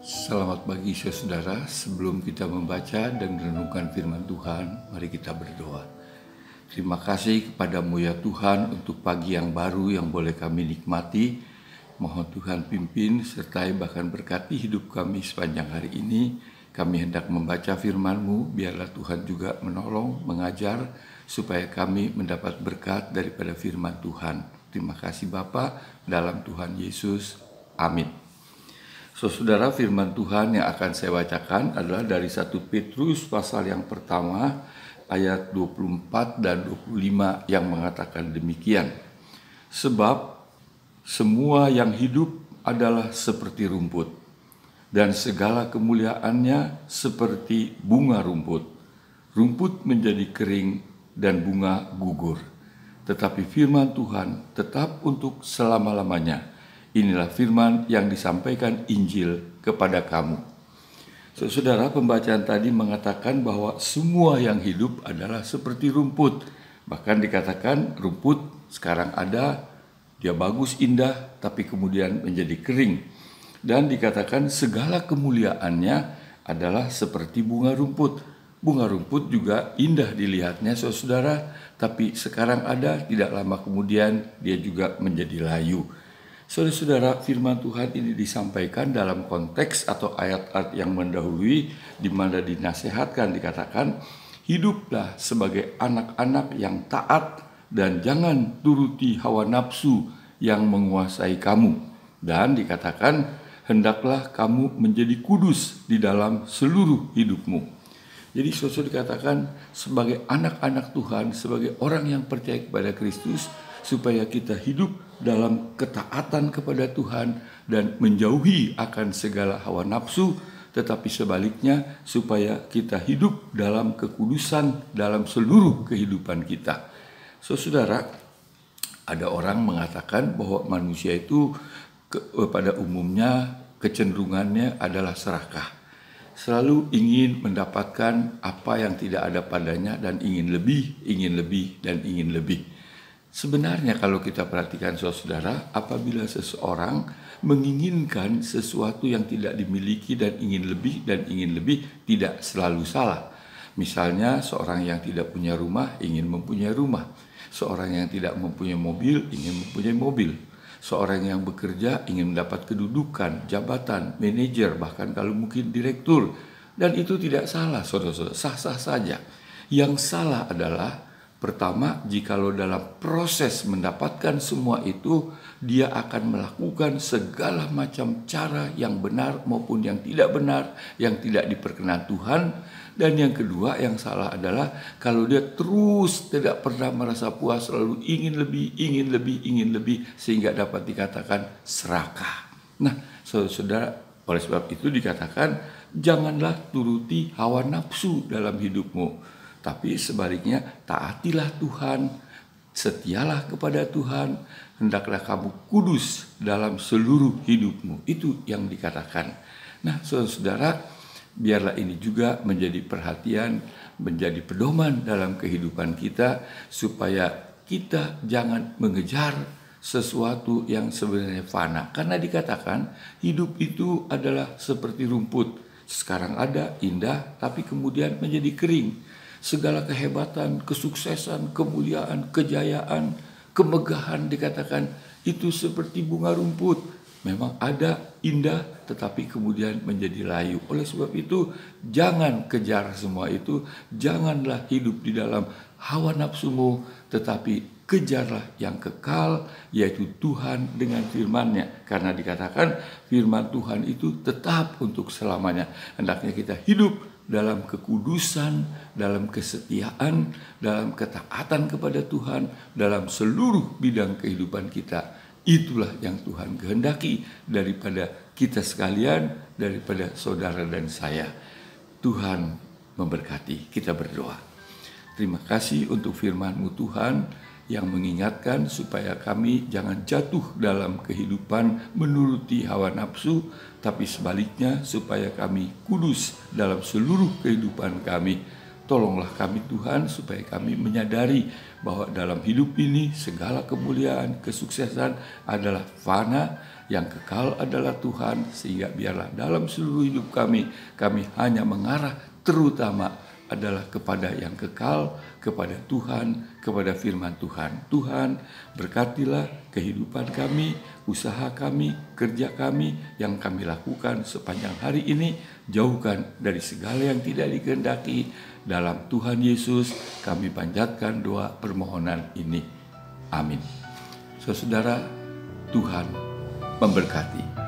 Selamat pagi saudara, sebelum kita membaca dan merenungkan firman Tuhan, mari kita berdoa. Terima kasih kepadamu ya Tuhan untuk pagi yang baru yang boleh kami nikmati. Mohon Tuhan pimpin sertai bahkan berkati hidup kami sepanjang hari ini. Kami hendak membaca firman-Mu, biarlah Tuhan juga menolong, mengajar, supaya kami mendapat berkat daripada firman Tuhan. Terima kasih Bapa, dalam Tuhan Yesus. Amin. Saudara, firman Tuhan yang akan saya bacakan adalah dari 1 Petrus pasal yang pertama ayat 24 dan 25 yang mengatakan demikian. Sebab semua yang hidup adalah seperti rumput, dan segala kemuliaannya seperti bunga rumput. Rumput menjadi kering dan bunga gugur, tetapi firman Tuhan tetap untuk selama-lamanya. Inilah firman yang disampaikan Injil kepada kamu. Saudara, pembacaan tadi mengatakan bahwa semua yang hidup adalah seperti rumput. Bahkan dikatakan rumput sekarang ada, dia bagus, indah, tapi kemudian menjadi kering. Dan dikatakan segala kemuliaannya adalah seperti bunga rumput. Bunga rumput juga indah dilihatnya saudara, tapi sekarang ada, tidak lama kemudian dia juga menjadi layu. Saudara-saudara, firman Tuhan ini disampaikan dalam konteks atau ayat-ayat yang mendahului, di mana dinasehatkan, dikatakan, hiduplah sebagai anak-anak yang taat dan jangan turuti hawa nafsu yang menguasai kamu. Dan dikatakan, hendaklah kamu menjadi kudus di dalam seluruh hidupmu. Jadi saudara dikatakan sebagai anak-anak Tuhan, sebagai orang yang percaya kepada Kristus, supaya kita hidup dalam ketaatan kepada Tuhan dan menjauhi akan segala hawa nafsu, tetapi sebaliknya supaya kita hidup dalam kekudusan dalam seluruh kehidupan kita. Saudara, ada orang mengatakan bahwa manusia itu pada umumnya kecenderungannya adalah serakah. Selalu ingin mendapatkan apa yang tidak ada padanya dan ingin lebih, dan ingin lebih. Sebenarnya kalau kita perhatikan saudara, apabila seseorang menginginkan sesuatu yang tidak dimiliki dan ingin lebih, tidak selalu salah. Misalnya seorang yang tidak punya rumah ingin mempunyai rumah. Seorang yang tidak mempunyai mobil ingin mempunyai mobil. Seorang yang bekerja ingin mendapat kedudukan, jabatan, manajer, bahkan kalau mungkin direktur. Dan itu tidak salah saudara-saudara, sah-sah saja. Yang salah adalah pertama, jikalau dalam proses mendapatkan semua itu, dia akan melakukan segala macam cara yang benar maupun yang tidak benar, yang tidak diperkenan Tuhan. Dan yang kedua, yang salah adalah kalau dia terus tidak pernah merasa puas, selalu ingin lebih, sehingga dapat dikatakan serakah. Nah, saudara, oleh sebab itu dikatakan, janganlah turuti hawa nafsu dalam hidupmu. Tapi sebaliknya taatilah Tuhan, setialah kepada Tuhan, hendaklah kamu kudus dalam seluruh hidupmu. Itu yang dikatakan. Nah saudara, biarlah ini juga menjadi perhatian, menjadi pedoman dalam kehidupan kita, supaya kita jangan mengejar sesuatu yang sebenarnya fana. Karena dikatakan hidup itu adalah seperti rumput. Sekarang ada, indah, tapi kemudian menjadi kering. Segala kehebatan, kesuksesan, kemuliaan, kejayaan, kemegahan dikatakan itu seperti bunga rumput. Memang ada, indah, tetapi kemudian menjadi layu. Oleh sebab itu, jangan kejar semua itu. Janganlah hidup di dalam hawa nafsumu, tetapi kejarlah yang kekal, yaitu Tuhan dengan firman-Nya. Karena dikatakan firman Tuhan itu tetap untuk selamanya. Hendaknya kita hidup dalam kekudusan, dalam kesetiaan, dalam ketaatan kepada Tuhan, dalam seluruh bidang kehidupan kita. Itulah yang Tuhan kehendaki daripada kita sekalian, daripada saudara dan saya. Tuhan memberkati. Kita berdoa. Terima kasih untuk firman-Mu Tuhan, yang mengingatkan supaya kami jangan jatuh dalam kehidupan menuruti hawa nafsu, tapi sebaliknya supaya kami kudus dalam seluruh kehidupan kami. Tolonglah kami Tuhan supaya kami menyadari bahwa dalam hidup ini segala kemuliaan, kesuksesan adalah fana, Yang kekal adalah Tuhan, sehingga biarlah dalam seluruh hidup kami hanya mengarah terutama adalah kepada yang kekal, kepada Tuhan, kepada firman Tuhan. Tuhan, berkatilah kehidupan kami, usaha kami, kerja kami yang kami lakukan sepanjang hari ini. Jauhkan dari segala yang tidak dikehendaki. Dalam Tuhan Yesus kami panjatkan doa permohonan ini. Amin. Saudara, Tuhan memberkati.